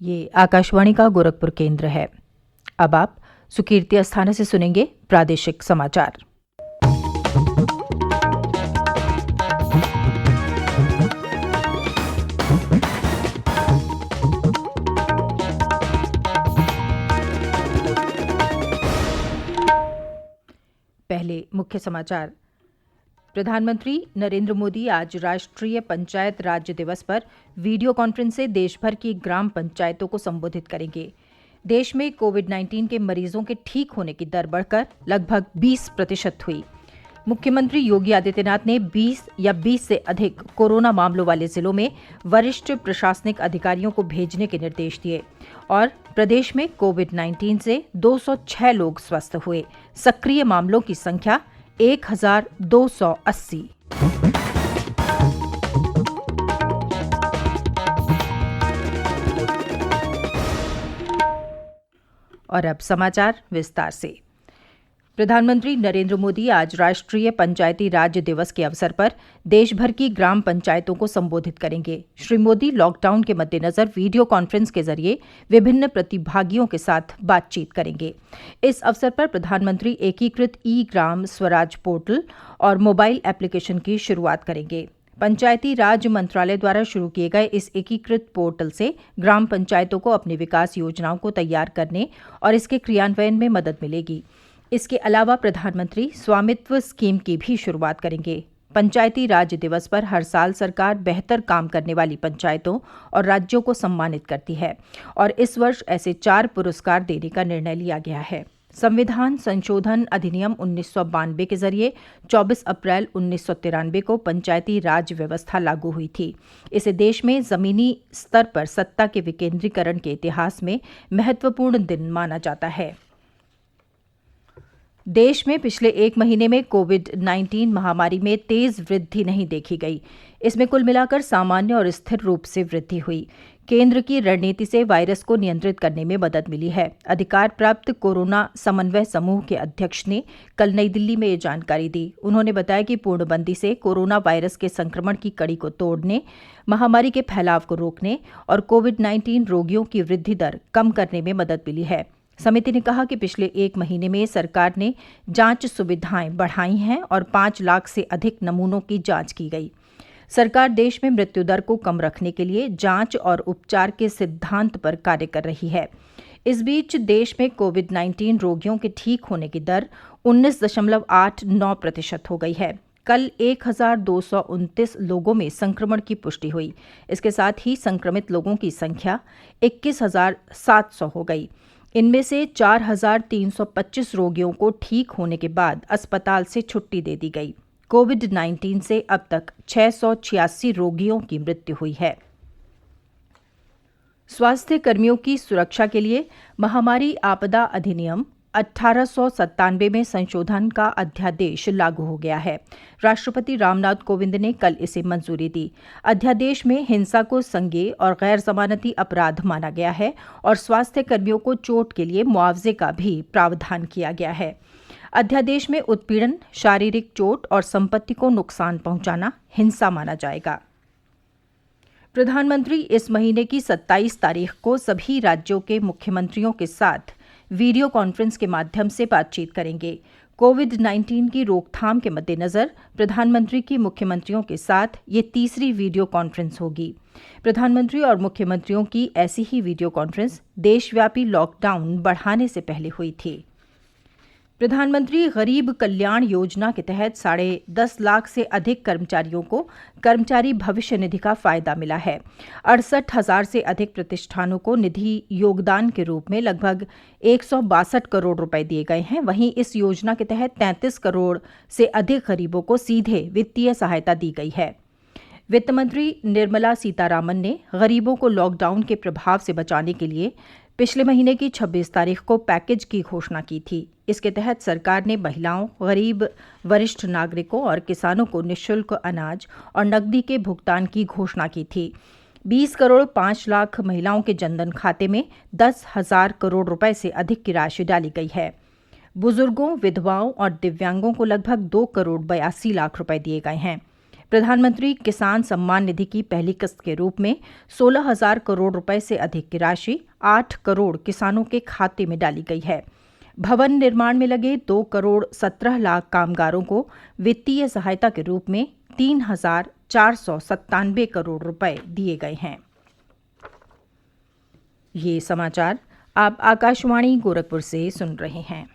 ये आकाशवाणी का गोरखपुर केंद्र है। अब आप सुकीर्ति अस्थाना से सुनेंगे प्रादेशिक समाचार। पहले मुख्य समाचार। प्रधानमंत्री नरेंद्र मोदी आज राष्ट्रीय पंचायत राज्य दिवस पर वीडियो कॉन्फ्रेंस से देश भर की ग्राम पंचायतों को संबोधित करेंगे। देश में कोविड-19 के मरीजों के ठीक होने की दर बढ़कर लगभग 20% हुई। मुख्यमंत्री योगी आदित्यनाथ ने 20 से अधिक कोरोना मामलों वाले जिलों में वरिष्ठ प्रशासनिक अधिकारियों को भेजने के निर्देश दिए। और प्रदेश में कोविड-19 से 206 लोग स्वस्थ हुए। सक्रिय मामलों की संख्या 1280। और अब समाचार विस्तार से। प्रधानमंत्री नरेंद्र मोदी आज राष्ट्रीय पंचायती राज दिवस के अवसर पर देश भर की ग्राम पंचायतों को संबोधित करेंगे। श्री मोदी लॉकडाउन के मद्देनजर वीडियो कॉन्फ्रेंस के जरिए विभिन्न प्रतिभागियों के साथ बातचीत करेंगे। इस अवसर पर प्रधानमंत्री एकीकृत ई ग्राम स्वराज पोर्टल और मोबाइल एप्लीकेशन की शुरुआत करेंगे। पंचायती राज मंत्रालय द्वारा शुरू किए गए इस एकीकृत पोर्टल से ग्राम पंचायतों को अपनी विकास योजनाओं को तैयार करने और इसके क्रियान्वयन में मदद मिलेगी। इसके अलावा प्रधानमंत्री स्वामित्व स्कीम की भी शुरुआत करेंगे। पंचायती राज दिवस पर हर साल सरकार बेहतर काम करने वाली पंचायतों और राज्यों को सम्मानित करती है और इस वर्ष ऐसे 4 पुरस्कार देने का निर्णय लिया गया है। संविधान संशोधन अधिनियम 1992 के जरिए 24 अप्रैल 1993 को पंचायती राज व्यवस्था लागू हुई थी। इसे देश में जमीनी स्तर पर सत्ता के विकेंद्रीकरण के इतिहास में महत्वपूर्ण दिन माना जाता है। देश में पिछले 1 महीने में कोविड-19 महामारी में तेज वृद्धि नहीं देखी गई। इसमें कुल मिलाकर सामान्य और स्थिर रूप से वृद्धि हुई। केंद्र की रणनीति से वायरस को नियंत्रित करने में मदद मिली है। अधिकार प्राप्त कोरोना समन्वय समूह के अध्यक्ष ने कल नई दिल्ली में ये जानकारी दी। उन्होंने बताया कि पूर्णबंदी से कोरोना वायरस के संक्रमण की कड़ी को तोड़ने, महामारी के फैलाव को रोकने और कोविड-19 रोगियों की वृद्धि दर कम करने में मदद मिली है। समिति ने कहा कि पिछले 1 महीने में सरकार ने जांच सुविधाएं बढ़ाई हैं और 5 लाख से अधिक नमूनों की जांच की गई। सरकार देश में मृत्यु दर को कम रखने के लिए जांच और उपचार के सिद्धांत पर कार्य कर रही है। इस बीच देश में कोविड-19 रोगियों के ठीक होने की दर 19.89% हो गई है। कल 1229 लोगों में संक्रमण की पुष्टि हुई। इसके साथ ही संक्रमित लोगों की संख्या 21,700 हो गई। इनमें से 4,325 रोगियों को ठीक होने के बाद अस्पताल से छुट्टी दे दी गई। कोविड-19 से अब तक 686 रोगियों की मृत्यु हुई है। स्वास्थ्य कर्मियों की सुरक्षा के लिए महामारी आपदा अधिनियम 1897 में संशोधन का अध्यादेश लागू हो गया है। राष्ट्रपति रामनाथ कोविंद ने कल इसे मंजूरी दी। अध्यादेश में हिंसा को संज्ञेय और गैर जमानती अपराध माना गया है और स्वास्थ्य कर्मियों को चोट के लिए मुआवजे का भी प्रावधान किया गया है। अध्यादेश में उत्पीड़न, शारीरिक चोट और संपत्ति को नुकसान पहुंचाना हिंसा माना जाएगा। प्रधानमंत्री इस महीने की 27 तारीख को सभी राज्यों के मुख्यमंत्रियों के साथ वीडियो कॉन्फ्रेंस के माध्यम से बातचीत करेंगे। कोविड-19 की रोकथाम के मद्देनजर प्रधानमंत्री की मुख्यमंत्रियों के साथ ये तीसरी वीडियो कॉन्फ्रेंस होगी। प्रधानमंत्री और मुख्यमंत्रियों की ऐसी ही वीडियो कॉन्फ्रेंस देशव्यापी लॉकडाउन बढ़ाने से पहले हुई थी। प्रधानमंत्री गरीब कल्याण योजना के तहत 10.5 लाख से अधिक कर्मचारियों को कर्मचारी भविष्य निधि का फायदा मिला है। 68,000 से अधिक प्रतिष्ठानों को निधि योगदान के रूप में लगभग 162 करोड़ रुपए दिए गए हैं। वहीं इस योजना के तहत 33 करोड़ से अधिक गरीबों को सीधे वित्तीय सहायता दी गई है। वित्त मंत्री निर्मला सीतारामन ने गरीबों को लॉकडाउन के प्रभाव से बचाने के लिए पिछले महीने की 26 तारीख को पैकेज की घोषणा की थी। इसके तहत सरकार ने महिलाओं, गरीब, वरिष्ठ नागरिकों और किसानों को निःशुल्क अनाज और नकदी के भुगतान की घोषणा की थी। 20 करोड़ 5 लाख महिलाओं के जनधन खाते में 10,000 करोड़ रुपए से अधिक की राशि डाली गई है। बुजुर्गों, विधवाओं और दिव्यांगों को लगभग 2 करोड़ 82 लाख रुपए दिए गए हैं। प्रधानमंत्री किसान सम्मान निधि की पहली किस्त के रूप में 16,000 करोड़ रुपए से अधिक की राशि 8 करोड़ किसानों के खाते में डाली गई है। भवन निर्माण में लगे 2 करोड़ 17 लाख कामगारों को वित्तीय सहायता के रूप में 3,497 करोड़ रुपए दिए गए हैं। ये समाचार आप आकाशवाणी गोरखपुर से सुन रहे हैं।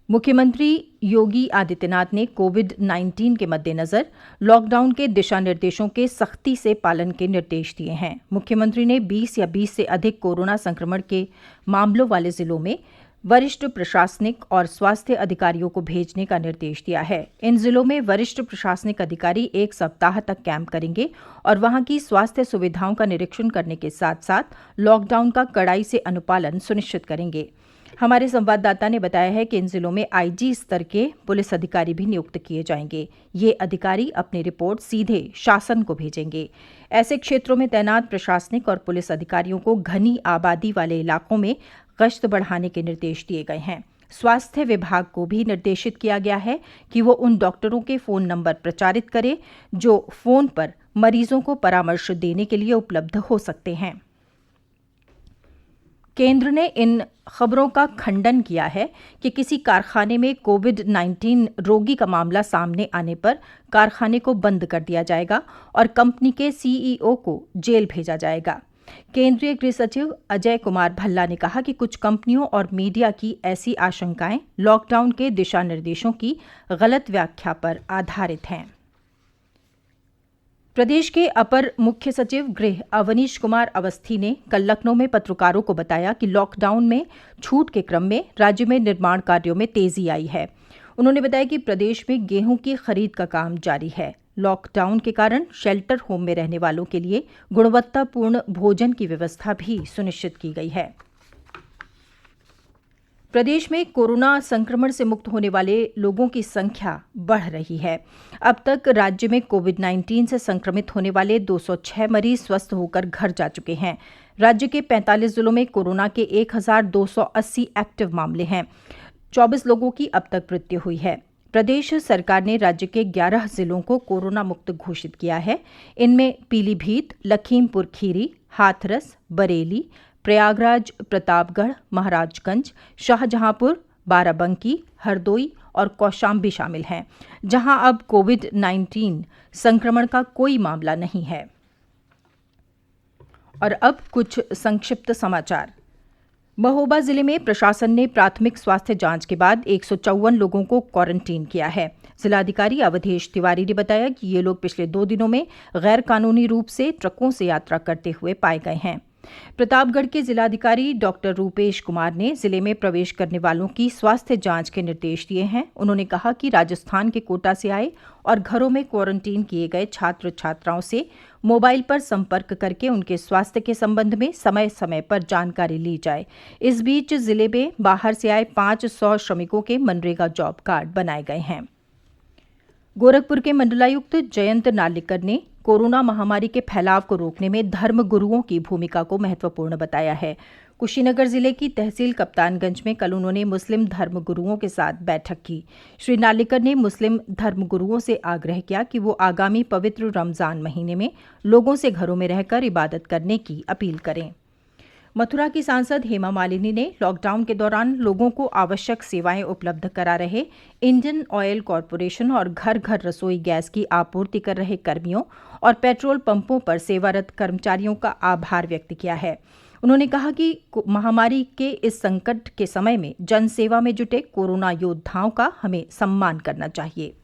मुख्यमंत्री योगी आदित्यनाथ ने कोविड-19 के मद्देनजर लॉकडाउन के दिशा निर्देशों के सख्ती से पालन के निर्देश दिए हैं। मुख्यमंत्री ने 20 या 20 से अधिक कोरोना संक्रमण के मामलों वाले जिलों में वरिष्ठ प्रशासनिक और स्वास्थ्य अधिकारियों को भेजने का निर्देश दिया है। इन जिलों में वरिष्ठ प्रशासनिक अधिकारी 1 सप्ताह तक कैंप करेंगे और वहां की स्वास्थ्य सुविधाओं का निरीक्षण करने के साथ साथ लॉकडाउन का कड़ाई से अनुपालन सुनिश्चित करेंगे। हमारे संवाददाता ने बताया है कि इन जिलों में आईजी स्तर के पुलिस अधिकारी भी नियुक्त किए जाएंगे। ये अधिकारी अपनी रिपोर्ट सीधे शासन को भेजेंगे। ऐसे क्षेत्रों में तैनात प्रशासनिक और पुलिस अधिकारियों को घनी आबादी वाले इलाकों में गश्त बढ़ाने के निर्देश दिए गए हैं। स्वास्थ्य विभाग को भी निर्देशित किया गया है कि वो उन डॉक्टरों के फोन नंबर प्रचारित करे जो फोन पर मरीजों को परामर्श देने के लिए उपलब्ध हो सकते हैं। केंद्र ने इन खबरों का खंडन किया है कि किसी कारखाने में कोविड-19 रोगी का मामला सामने आने पर कारखाने को बंद कर दिया जाएगा और कंपनी के सीईओ को जेल भेजा जाएगा। केंद्रीय गृह सचिव अजय कुमार भल्ला ने कहा कि कुछ कंपनियों और मीडिया की ऐसी आशंकाएं लॉकडाउन के दिशा निर्देशों की गलत व्याख्या पर आधारित हैं। प्रदेश के अपर मुख्य सचिव गृह अवनीश कुमार अवस्थी ने कल लखनऊ में पत्रकारों को बताया कि लॉकडाउन में छूट के क्रम में राज्य में निर्माण कार्यों में तेजी आई है। उन्होंने बताया कि प्रदेश में गेहूं की खरीद का काम जारी है। लॉकडाउन के कारण शेल्टर होम में रहने वालों के लिए गुणवत्तापूर्ण भोजन की व्यवस्था भी सुनिश्चित की गई है। प्रदेश में कोरोना संक्रमण से मुक्त होने वाले लोगों की संख्या बढ़ रही है। अब तक राज्य में कोविड-19 से संक्रमित होने वाले 206 मरीज स्वस्थ होकर घर जा चुके हैं। राज्य के 45 जिलों में कोरोना के 1,280 एक्टिव मामले हैं। 24 लोगों की अब तक मृत्यु हुई है। प्रदेश सरकार ने राज्य के 11 जिलों को कोरोना मुक्त घोषित किया है। इनमें पीलीभीत, लखीमपुर खीरी, हाथरस, बरेली, प्रयागराज, प्रतापगढ़, महाराजगंज, शाहजहांपुर, बाराबंकी, हरदोई और कौशाम्बी शामिल हैं, जहां अब कोविड-19 संक्रमण का कोई मामला नहीं है। और अब कुछ संक्षिप्त समाचार। महोबा जिले में प्रशासन ने प्राथमिक स्वास्थ्य जांच के बाद 154 लोगों को क्वारंटीन किया है। जिलाधिकारी अवधेश तिवारी ने बताया कि ये लोग पिछले 2 दिनों में गैर कानूनी रूप से ट्रकों से यात्रा करते हुए पाए गए हैं। प्रतापगढ़ के जिलाधिकारी डॉक्टर रूपेश कुमार ने जिले में प्रवेश करने वालों की स्वास्थ्य जांच के निर्देश दिए हैं। उन्होंने कहा कि राजस्थान के कोटा से आए और घरों में क्वारंटीन किए गए छात्र छात्राओं से मोबाइल पर संपर्क करके उनके स्वास्थ्य के संबंध में समय समय पर जानकारी ली जाए। इस बीच जिले में बाहर से आए 500 श्रमिकों के मनरेगा जॉब कार्ड बनाए गए हैं। गोरखपुर के मंडलायुक्त जयंत नार्लिकर ने कोरोना महामारी के फैलाव को रोकने में धर्म गुरुओं की भूमिका को महत्वपूर्ण बताया है। कुशीनगर जिले की तहसील कप्तानगंज में कल उन्होंने मुस्लिम धर्म गुरुओं के साथ बैठक की। श्री नार्लिकर ने मुस्लिम धर्म गुरुओं से आग्रह किया कि वो आगामी पवित्र रमजान महीने में लोगों से घरों में रहकर इबादत करने की अपील करें। मथुरा की सांसद हेमा मालिनी ने लॉकडाउन के दौरान लोगों को आवश्यक सेवाएं उपलब्ध करा रहे इंडियन ऑयल कॉरपोरेशन और घर घर रसोई गैस की आपूर्ति कर रहे कर्मियों और पेट्रोल पंपों पर सेवारत कर्मचारियों का आभार व्यक्त किया है। उन्होंने कहा कि महामारी के इस संकट के समय में जनसेवा में जुटे कोरोना योद्धाओं का हमें सम्मान करना चाहिए।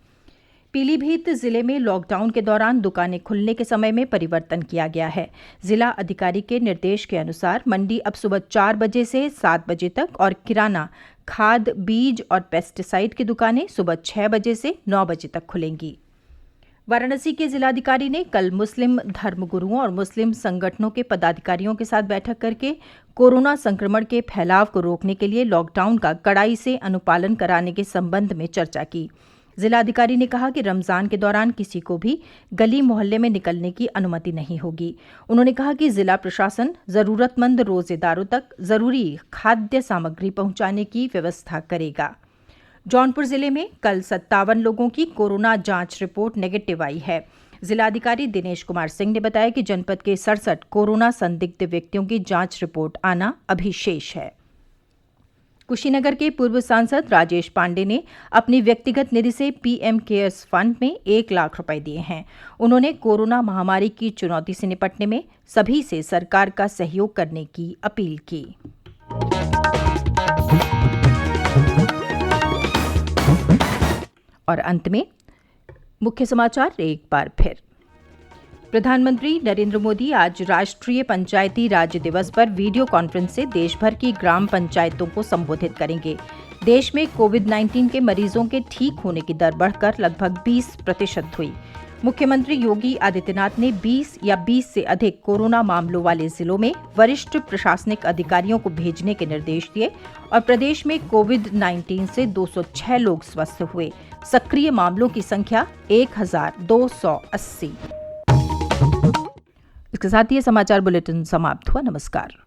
पीलीभीत जिले में लॉकडाउन के दौरान दुकानें खुलने के समय में परिवर्तन किया गया है। जिला अधिकारी के निर्देश के अनुसार मंडी अब सुबह 4 बजे से 7 बजे तक और किराना, खाद, बीज और पेस्टिसाइड की दुकानें सुबह 6 बजे से 9 बजे तक खुलेंगी। वाराणसी के जिलाधिकारी ने कल मुस्लिम धर्मगुरुओं और मुस्लिम संगठनों के पदाधिकारियों के साथ बैठक करके कोरोना संक्रमण के फैलाव को रोकने के लिए लॉकडाउन का कड़ाई से अनुपालन कराने के संबंध में चर्चा की। जिलाधिकारी ने कहा कि रमजान के दौरान किसी को भी गली मोहल्ले में निकलने की अनुमति नहीं होगी। उन्होंने कहा कि जिला प्रशासन जरूरतमंद रोजेदारों तक जरूरी खाद्य सामग्री पहुंचाने की व्यवस्था करेगा। जौनपुर जिले में कल 57 लोगों की कोरोना जांच रिपोर्ट नेगेटिव आई है। जिलाधिकारी दिनेश कुमार सिंह ने बताया कि जनपद के 67 कोरोना संदिग्ध व्यक्तियों की जांच रिपोर्ट आना अभी शेष है। कुशीनगर के पूर्व सांसद राजेश पांडे ने अपनी व्यक्तिगत निधि से पीएम केयर्स फंड में 1 लाख रुपए दिए हैं। उन्होंने कोरोना महामारी की चुनौती से निपटने में सभी से सरकार का सहयोग करने की अपील की। और अंत में मुख्य समाचार एक बार फिर। प्रधानमंत्री नरेंद्र मोदी आज राष्ट्रीय पंचायती राज दिवस पर वीडियो कॉन्फ्रेंस से देश भर की ग्राम पंचायतों को संबोधित करेंगे। देश में कोविड-19 के मरीजों के ठीक होने की दर बढ़कर लगभग 20% हुई। मुख्यमंत्री योगी आदित्यनाथ ने 20 या 20 से अधिक कोरोना मामलों वाले जिलों में वरिष्ठ प्रशासनिक अधिकारियों को भेजने के निर्देश दिए और प्रदेश में कोविड-19 से 206 लोग स्वस्थ हुए। सक्रिय मामलों की संख्या 1280। इसके साथ ही समाचार बुलेटिन समाप्त हुआ। नमस्कार।